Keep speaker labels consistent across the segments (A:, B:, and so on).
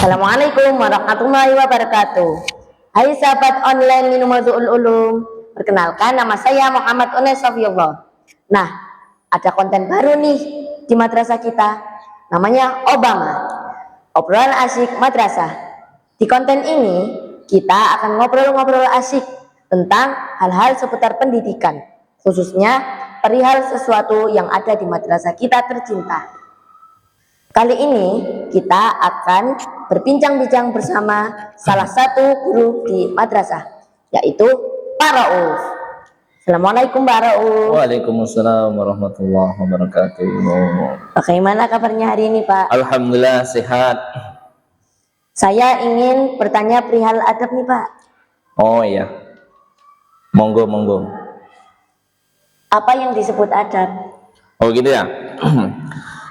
A: Assalamualaikum warahmatullahi wabarakatuh. Hai sahabat online Minumadul Ulum. Perkenalkan, nama saya Muhammad Unes Sofiyullah. Nah, ada konten baru nih di madrasah kita. Namanya Obama, obrolan asik madrasah. Di konten ini kita akan ngobrol-ngobrol asik tentang hal-hal seputar pendidikan, khususnya perihal sesuatu yang ada di madrasah kita tercinta. Kali ini kita akan berbincang-bincang bersama salah satu guru di madrasah, yaitu Pak Rauf. Assalamualaikum Pak Rauf.
B: Waalaikumsalam warahmatullahi wabarakatuh.
A: Bagaimana kabarnya hari ini Pak?
B: Alhamdulillah sehat.
A: Saya ingin bertanya perihal adab nih Pak.
B: Oh iya, monggo.
A: Apa yang disebut adab?
B: Oh gitu ya.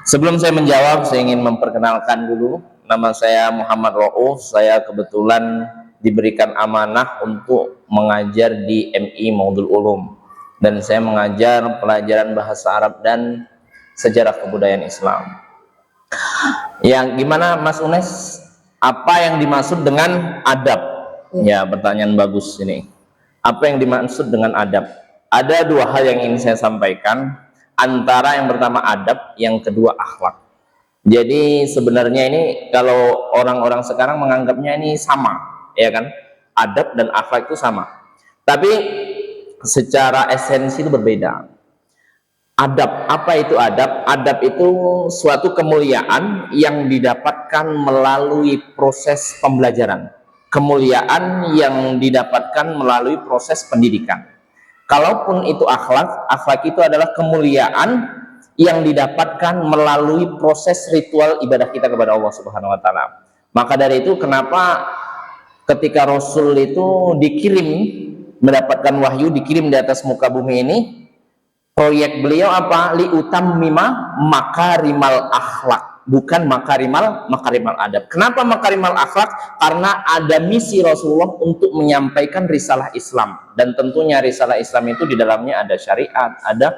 B: Sebelum saya menjawab, saya ingin memperkenalkan dulu. Nama saya Muhammad Rauf. Saya kebetulan diberikan amanah untuk mengajar di MI Maudul Ulum, dan saya mengajar pelajaran bahasa Arab dan sejarah kebudayaan Islam. Yang gimana Mas Unes? Apa yang dimaksud dengan adab? Ya, pertanyaan bagus ini. Apa yang dimaksud dengan adab? Ada dua hal yang ingin saya sampaikan. Antara yang pertama adab, yang kedua akhlak. Jadi sebenarnya ini kalau orang-orang sekarang menganggapnya ini sama, ya kan? Adab dan akhlak itu sama. Tapi secara esensi itu berbeda. Adab, apa itu adab? Adab itu suatu kemuliaan yang didapatkan melalui proses pembelajaran. Kemuliaan yang didapatkan melalui proses pendidikan. Kalaupun itu akhlak, akhlak itu adalah kemuliaan yang didapatkan melalui proses ritual ibadah kita kepada Allah Subhanahu wa taala. Maka dari itu kenapa ketika Rasul itu dikirim mendapatkan wahyu, dikirim di atas muka bumi ini, proyek beliau apa? Liutammima makarimal akhlak, bukan makarimal adab. Kenapa makarimal akhlak? Karena ada misi Rasulullah untuk menyampaikan risalah Islam, dan tentunya risalah Islam itu di dalamnya ada syariat, ada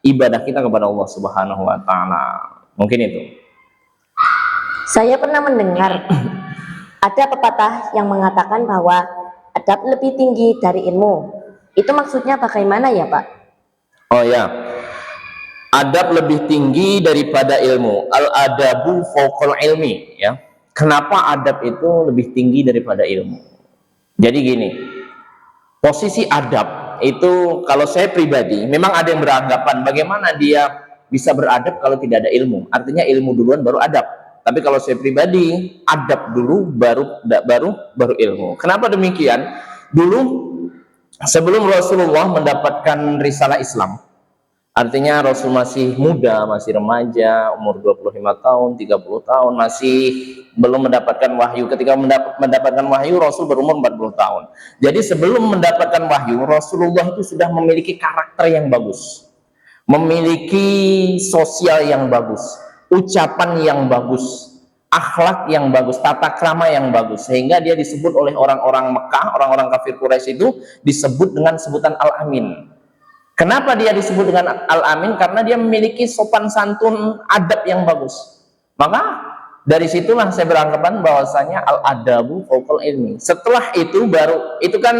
B: ibadah kita kepada Allah Subhanahu wa taala. Mungkin itu.
A: Saya pernah mendengar ada pepatah yang mengatakan bahwa adab lebih tinggi dari ilmu. Itu maksudnya bagaimana ya, Pak?
B: Oh ya. Adab lebih tinggi daripada ilmu. Al-adabu fawqal ilmi, ya. Kenapa adab itu lebih tinggi daripada ilmu? Jadi gini, posisi adab itu kalau saya pribadi, memang ada yang beranggapan bagaimana dia bisa beradab kalau tidak ada ilmu. Artinya ilmu duluan baru adab. Tapi kalau saya pribadi, adab dulu baru ilmu. Kenapa demikian? Dulu sebelum Rasulullah mendapatkan risalah Islam, artinya Rasul masih muda, masih remaja, umur 25 tahun, 30 tahun, masih belum mendapatkan wahyu. Ketika mendapatkan wahyu, Rasul berumur 40 tahun. Jadi sebelum mendapatkan wahyu, Rasulullah itu sudah memiliki karakter yang bagus, memiliki sosial yang bagus, ucapan yang bagus, akhlak yang bagus, tata krama yang bagus, sehingga dia disebut oleh orang-orang Mekah, orang-orang kafir Quraisy itu disebut dengan sebutan Al-Amin. Kenapa dia disebut dengan Al-Amin? Karena dia memiliki sopan santun, adab yang bagus. Maka dari situlah saya beranggapan bahwasanya al-adabu fawqal ilmi. Setelah itu baru, itu kan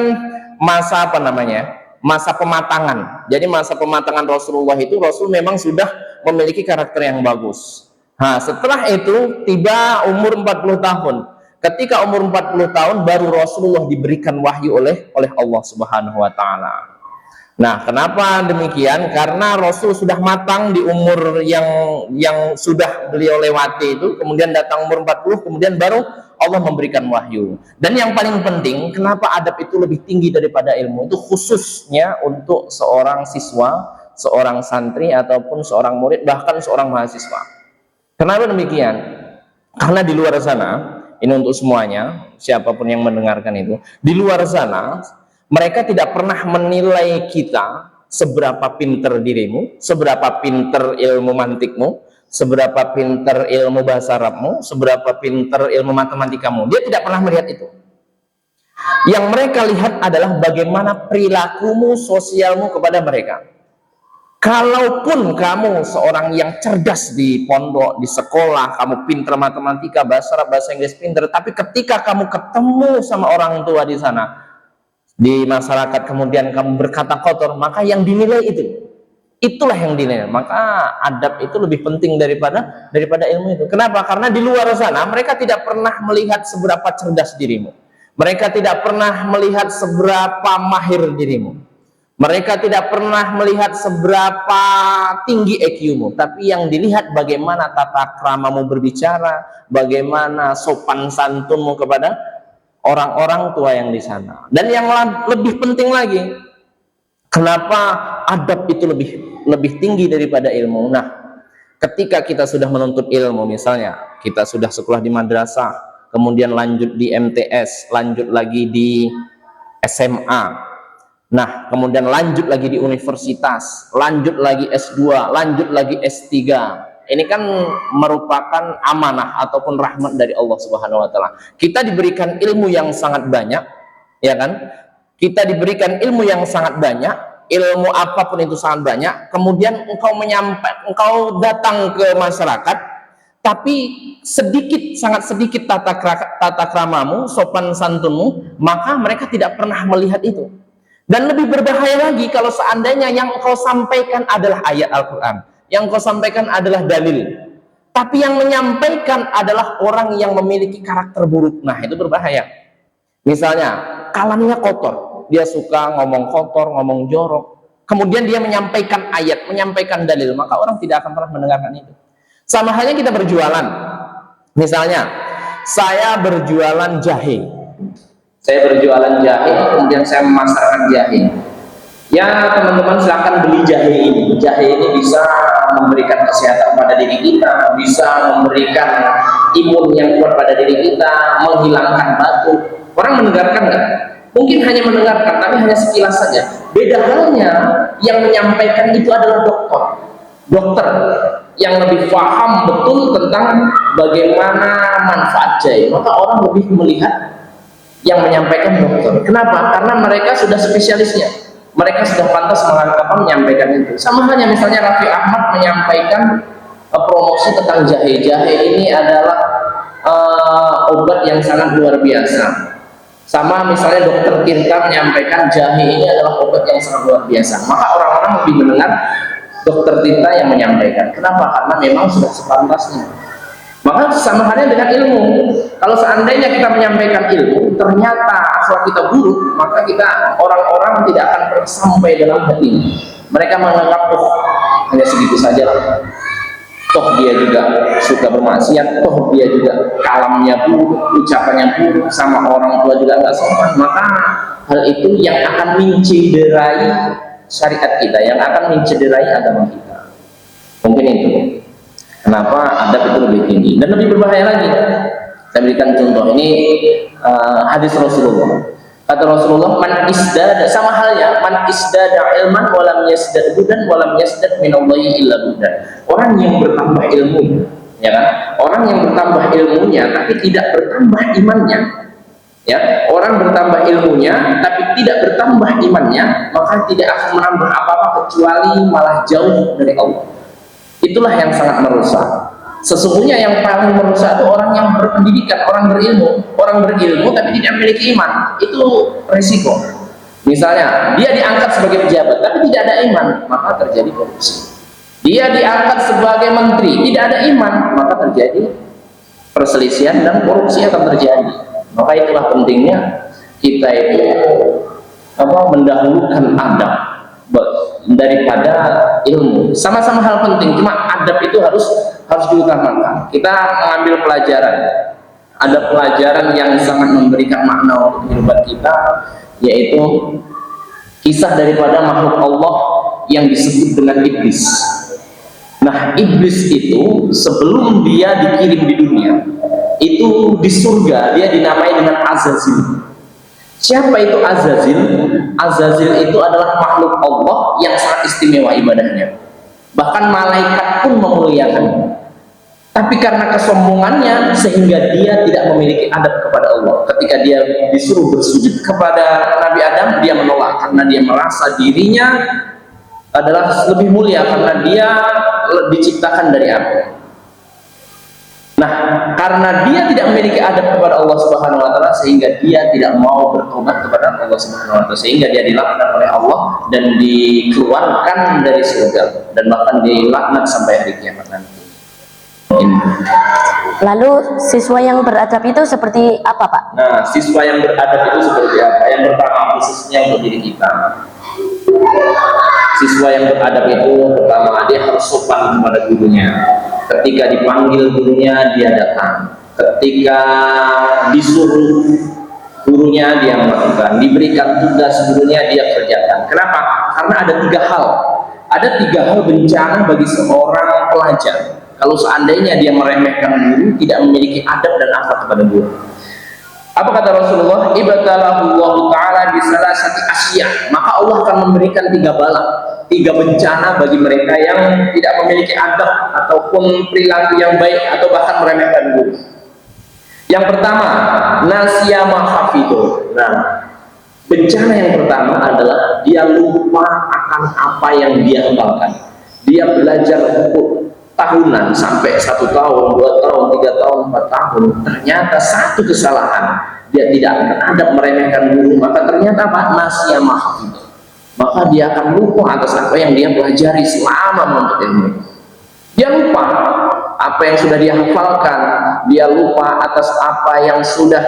B: masa apa namanya? Masa pematangan. Jadi masa pematangan Rasulullah itu, Rasul memang sudah memiliki karakter yang bagus. Nah, setelah itu tiba umur 40 tahun. Ketika umur 40 tahun baru Rasulullah diberikan wahyu oleh Allah Subhanahu wa taala. Nah, kenapa demikian? Karena Rasul sudah matang di umur yang sudah beliau lewati itu, kemudian datang umur 40, kemudian baru Allah memberikan wahyu. Dan yang paling penting, kenapa adab itu lebih tinggi daripada ilmu? Itu khususnya untuk seorang siswa, seorang santri, ataupun seorang murid, bahkan seorang mahasiswa. Kenapa demikian? Karena di luar sana, ini untuk semuanya, siapapun yang mendengarkan itu, di luar sana, mereka tidak pernah menilai kita seberapa pinter dirimu, seberapa pinter ilmu mantikmu, seberapa pinter ilmu bahasa Arabmu, seberapa pinter ilmu matematikamu. Dia tidak pernah melihat itu. Yang mereka lihat adalah bagaimana perilakumu, sosialmu kepada mereka. Kalaupun kamu seorang yang cerdas di pondok, di sekolah, kamu pinter matematika, bahasa Arab, bahasa Inggris pinter, tapi ketika kamu ketemu sama orang tua di sana, di masyarakat, kemudian kamu berkata kotor, maka yang dinilai itulah yang dinilai. Maka adab itu lebih penting daripada ilmu itu. Kenapa? Karena di luar sana mereka tidak pernah melihat seberapa cerdas dirimu, mereka tidak pernah melihat seberapa mahir dirimu, mereka tidak pernah melihat seberapa tinggi IQ-mu, tapi yang dilihat bagaimana tata kramamu berbicara, bagaimana sopan santunmu kepada orang-orang tua yang di sana. Dan yang lebih penting lagi, kenapa adab itu lebih tinggi daripada ilmu? Nah, ketika kita sudah menuntut ilmu, misalnya kita sudah sekolah di madrasah, kemudian lanjut di MTS, lanjut lagi di SMA, nah kemudian lanjut lagi di universitas, lanjut lagi S2, lanjut lagi S3. Ini kan merupakan amanah ataupun rahmat dari Allah Subhanahu wa taala. Kita diberikan ilmu yang sangat banyak, ya kan? Kita diberikan ilmu yang sangat banyak, ilmu apapun itu sangat banyak. Kemudian engkau datang ke masyarakat, tapi sangat sedikit tata kramamu, sopan santunmu, maka mereka tidak pernah melihat itu. Dan lebih berbahaya lagi kalau seandainya yang engkau sampaikan adalah ayat Al-Quran, yang engkau sampaikan adalah dalil, tapi yang menyampaikan adalah orang yang memiliki karakter buruk. Nah, itu berbahaya. Misalnya kalamnya kotor, dia suka ngomong kotor, ngomong jorok, kemudian dia menyampaikan ayat, menyampaikan dalil, maka orang tidak akan pernah mendengarkan itu. Sama halnya kita berjualan. Misalnya saya berjualan jahe, kemudian saya memasarkan jahe. Ya teman-teman, silahkan beli jahe ini. Jahe ini bisa memberikan kesehatan pada diri kita, bisa memberikan imun yang kuat pada diri kita, menghilangkan batuk. Orang mendengarkan nggak? Mungkin hanya mendengarkan, tapi hanya sekilas saja. Beda halnya yang menyampaikan itu adalah dokter yang lebih paham betul tentang bagaimana manfaat jahe. Maka orang lebih melihat yang menyampaikan dokter. Kenapa? Karena mereka sudah spesialisnya, mereka sudah pantas menyampaikan itu. Sama halnya misalnya Raffi Ahmad menyampaikan promosi tentang jahe. Jahe ini adalah obat yang sangat luar biasa. Sama misalnya Dokter Tirta menyampaikan jahe ini adalah obat yang sangat luar biasa. Maka orang-orang lebih mendengar Dokter Tirta yang menyampaikan. Kenapa? Karena memang sudah sepantasnya. Maka sama halnya dengan ilmu. Kalau seandainya kita menyampaikan ilmu, ternyata akhlak kita buruk, maka orang-orang tidak akan pernah sampai dalam hati. Mereka menganggap, hanya segitu saja lah. Toh dia juga suka bermaksiat, toh dia juga kalamnya buruk, ucapannya buruk, sama orang tua juga nggak sopan. Maka hal itu yang akan mencederai syariat kita, yang akan mencederai agama kita. Mungkin itu kenapa adab itu lebih tinggi dan lebih berbahaya lagi. Saya berikan contoh ini, hadis Rasulullah. Kata Rasulullah, man isdada, sama halnya man isdada ilman walam yasdad budan walam yasdad minallahi illa budan. Orang yang bertambah ilmunya, ya kan? Orang yang bertambah ilmunya tapi tidak bertambah imannya, ya. Orang bertambah ilmunya tapi tidak bertambah imannya, maka tidak akan menambah apa-apa kecuali malah jauh dari Allah. Itulah yang sangat merusak. Sesungguhnya yang paling merusak itu orang yang berpendidikan, orang berilmu tapi tidak memiliki iman. Itu resiko. Misalnya dia diangkat sebagai pejabat tapi tidak ada iman, maka terjadi korupsi. Dia diangkat sebagai menteri, tidak ada iman, maka terjadi perselisihan dan korupsi akan terjadi. Maka itulah pentingnya kita itu mendahulukan adab daripada ilmu. Sama-sama hal penting, cuma adab itu harus diutamakan. Kita mengambil pelajaran, ada pelajaran yang sangat memberikan makna untuk kehidupan kita, yaitu kisah daripada makhluk Allah yang disebut dengan iblis. Nah, iblis itu sebelum dia dikirim di dunia, itu di surga dia dinamai dengan Azazil. Siapa itu Azazil? Azazil itu adalah makhluk Allah yang sangat istimewa ibadahnya. Bahkan malaikat pun memuliakannya. Tapi karena kesombongannya sehingga dia tidak memiliki adab kepada Allah. Ketika dia disuruh bersujud kepada Nabi Adam, dia menolak karena dia merasa dirinya adalah lebih mulia karena dia diciptakan dari api. Nah, karena dia tidak memiliki adab kepada Allah Subhanahu wa taala sehingga dia tidak mau bertobat kepada Allah Subhanahu wa taala, sehingga dia dilaknat oleh Allah dan dikeluarkan dari surga dan bahkan dilaknat sampai hari kiamat nanti.
A: Lalu siswa yang beradab itu seperti apa, Pak?
B: Nah, siswa yang beradab itu seperti apa? Yang pertama, khususnya untuk diri kita. Siswa yang beradab itu pertama dia harus sopan kepada gurunya. Ketika dipanggil gurunya dia datang. Ketika disuruh gurunya dia melakukan. Diberikan tugas gurunya dia kerjakan. Kenapa? Karena ada 3 hal. Ada 3 hal bencana bagi seorang pelajar. Kalau seandainya dia meremehkan guru, tidak memiliki adab dan akhlak kepada guru. Apa kata Rasulullah? Ibtalahullahu ta'ala bisalasati asya. Maka Allah akan memberikan 3 bala, 3 bencana bagi mereka yang tidak memiliki adab ataupun perilaku yang baik atau bahkan meremehkan guru. Yang pertama, nasya mahafidun. Nah, bencana yang pertama adalah dia lupa akan apa yang dia hafalkan. Dia belajar tahunan sampai 1 tahun, 2 tahun, 3 tahun, 4 tahun, ternyata satu kesalahan dia tidak adab meremehkan guru, maka ternyata apa? Nasya mahafidun. Maka dia akan lupa atas apa yang dia pelajari selama menuntut ilmu. Dia lupa apa yang sudah dia hafalkan, dia lupa atas apa yang sudah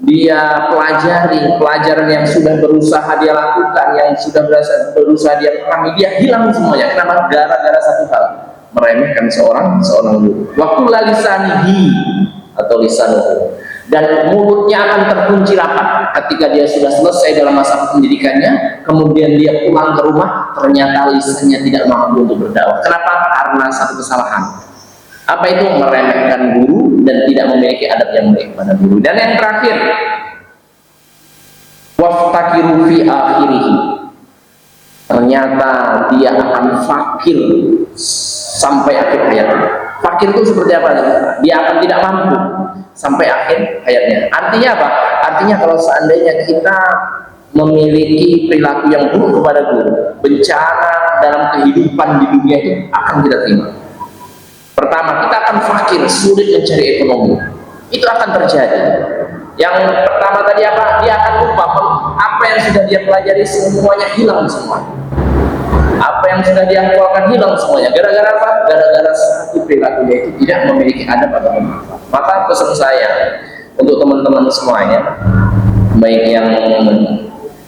B: dia pelajari, pelajaran yang sudah berusaha dia lakukan, yang sudah berusaha dia pahami, dia hilang semuanya. Kenapa? Gara-gara satu hal, meremehkan seorang guru. Waktu lisanihi atau lisanuhu, dan mulutnya akan terkunci rapat ketika dia sudah selesai dalam masa pendidikannya, kemudian dia pulang ke rumah, ternyata lisannya tidak mampu untuk berdakwah. Kenapa? Karena satu kesalahan. Apa itu? Meremehkan guru dan tidak memiliki adab yang baik pada guru. Dan yang terakhir, waftakiru fi akhirihi, ternyata dia akan fakir sampai akhir hayatnya. Fakir itu seperti apa? Dia akan tidak mampu sampai akhir hayatnya. Artinya apa? Artinya kalau seandainya kita memiliki perilaku yang buruk kepada guru, bencana dalam kehidupan di dunia itu akan kita terima. Pertama, kita akan fakir, sulit mencari ekonomi. Itu akan terjadi. Yang pertama tadi apa? Dia akan lupa apa yang sudah dia pelajari, semuanya hilang semua. Apa yang sudah dia hafalkan hilang semuanya. Gara-gara apa? Gara-gara satu perilakunya itu tidak memiliki adab atau manfaat. Maka pesan saya untuk teman-teman semuanya, baik yang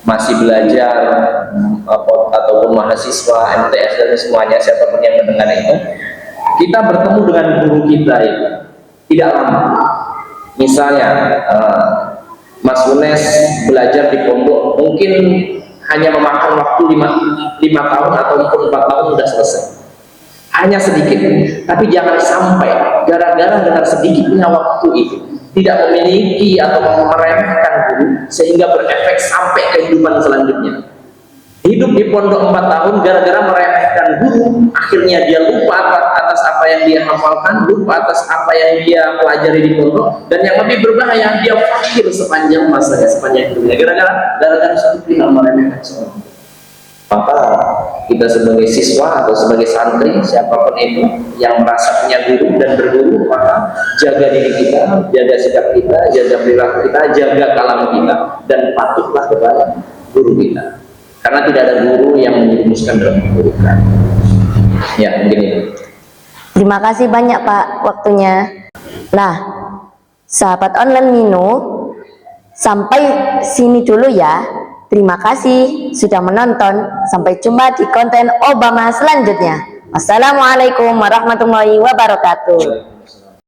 B: masih belajar ataupun mahasiswa, MTS dan semuanya, siapapun yang mendengar itu, kita bertemu dengan guru kita itu tidak lama. Misalnya Mas Unes belajar di pondok mungkin hanya memakan waktu 5 tahun atau 4 tahun sudah selesai, hanya sedikit. Tapi jangan sampai gara-gara dengan sedikitnya waktu itu tidak memiliki atau meremehkan guru sehingga berefek sampai kehidupan selanjutnya. Hidup di pondok 4 tahun gara-gara meremehkan guru, akhirnya dia lupa atas apa yang dia hafalkan, lupa atas apa yang dia pelajari di pondok, dan yang lebih berbahaya, dia fakir sepanjang masanya, sepanjang hidupnya, gara-gara satu pihak meremehkan seorang. Maka kita sebagai siswa atau sebagai santri, siapapun itu yang merasa punya guru dan berguru, maka jaga diri kita, jaga sikap kita, jaga perilaku kita, jaga kalam kita, dan patuhlah kepada guru kita. Karena tidak ada guru yang menjerumuskan dalam keburukan. Ya, mungkin itu.
A: Terima kasih banyak, Pak, waktunya. Nah, sahabat online Mino, sampai sini dulu ya. Terima kasih sudah menonton. Sampai jumpa di konten Obama selanjutnya. Wassalamualaikum warahmatullahi wabarakatuh.